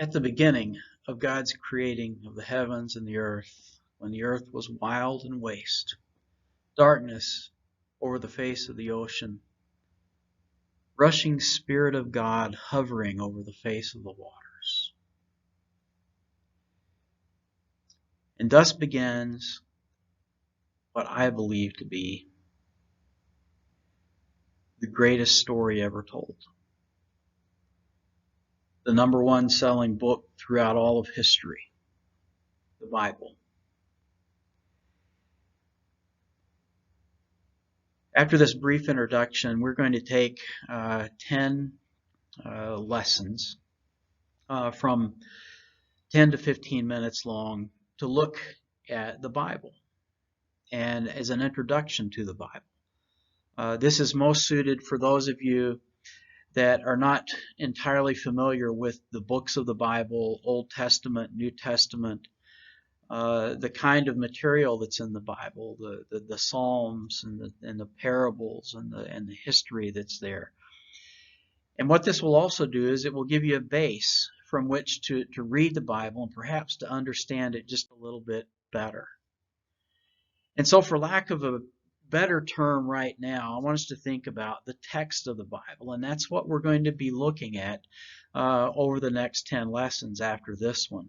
At the beginning of God's creating of the heavens and the earth, when the earth was wild and waste, darkness over the face of the ocean, rushing Spirit of God hovering over the face of the waters. And thus begins what I believe to be the greatest story ever told. The number one selling book throughout all of history, the Bible. After this brief introduction, we're going to take 10 lessons from 10 to 15 minutes long to look at the Bible and as an introduction to the Bible. This is most suited for those of you that are not entirely familiar with the books of the Bible, Old Testament, New Testament, the kind of material that's in the Bible, the Psalms and the parables and the history that's there. And what this will also do is it will give you a base from which to read the Bible and perhaps to understand it just a little bit better. And so for lack of a better term right now, I want us to think about the text of the Bible, and that's what we're going to be looking at over the next 10 lessons after this one.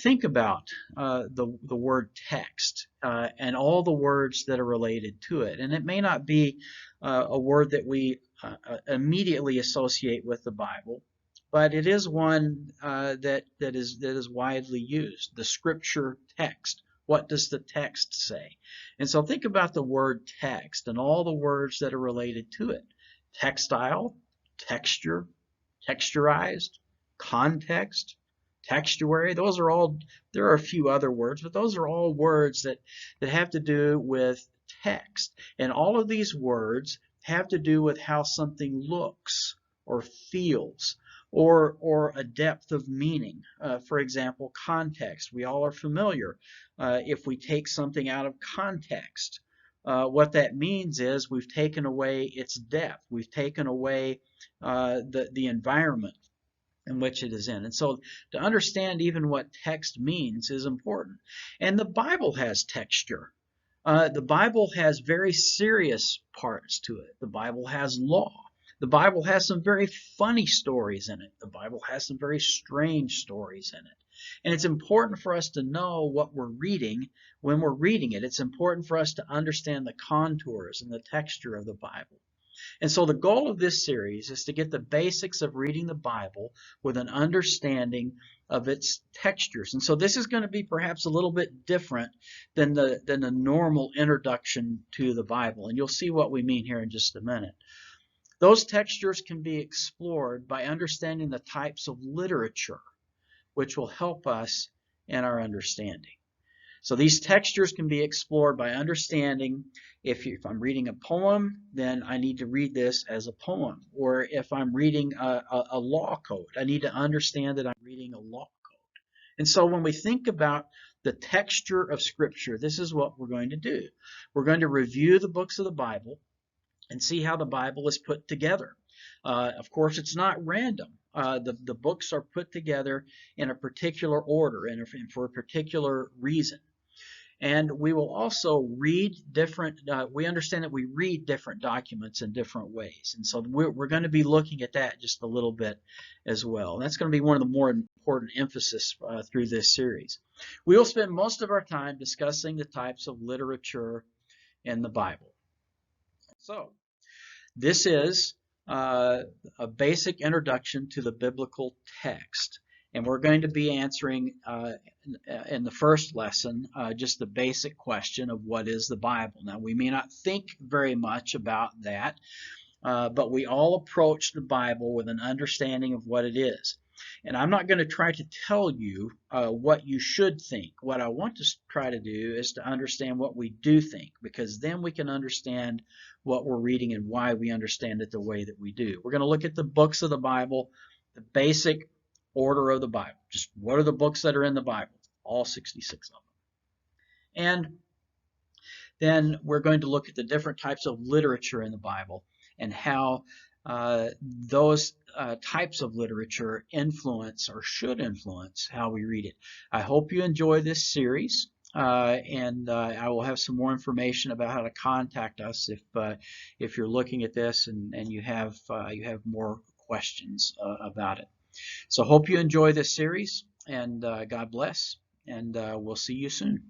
Think about the word text and all the words that are related to it. And it may not be a word that we immediately associate with the Bible, but it is one that is widely used. The scripture text. What does the text say? And so think about the word text and all the words that are related to it. Textile, texture, texturized, context, textuary. Those are all, there are a few other words, but those are all words that have to do with text. And all of these words have to do with how something looks or feels or a depth of meaning. For example, context. We all are familiar. If we take something out of context, what that means is we've taken away its depth. We've taken away the environment in which it is in. And so to understand even what text means is important. And the Bible has texture. The Bible has very serious parts to it. The Bible has law. The Bible has some very funny stories in it. The Bible has some very strange stories in it. And it's important for us to know what we're reading when we're reading it. It's important for us to understand the contours and the texture of the Bible. And so the goal of this series is to get the basics of reading the Bible with an understanding of its textures. And so this is going to be perhaps a little bit different than the normal introduction to the Bible. And you'll see what we mean here in just a minute. Those textures can be explored by understanding the types of literature, which will help us in our understanding. So these textures can be explored by understanding if I'm reading a poem, then I need to read this as a poem. Or if I'm reading a law code, I need to understand that I'm reading a law code. And so when we think about the texture of Scripture, this is what we're going to do. We're going to review the books of the Bible and see how the Bible is put together. Of course, it's not random. The books are put together in a particular order and for a particular reason. And we will also read different, we understand that we read different documents in different ways. And so we're going to be looking at that just a little bit as well. And that's going to be one of the more important emphasis through this series. We will spend most of our time discussing the types of literature in the Bible. So this is a basic introduction to the biblical text. And we're going to be answering in the first lesson just the basic question of what is the Bible. Now, we may not think very much about that, but we all approach the Bible with an understanding of what it is. And I'm not going to try to tell you what you should think. What I want to try to do is to understand what we do think, because then we can understand what we're reading and why we understand it the way that we do. We're going to look at the books of the Bible, the basic order of the Bible. Just what are the books that are in the Bible? All 66 of them. And then we're going to look at the different types of literature in the Bible and how those types of literature influence or should influence how we read it. I hope you enjoy this series, and I will have some more information about how to contact us if you're looking at this and you have more questions about it. So hope you enjoy this series, and God bless, and we'll see you soon.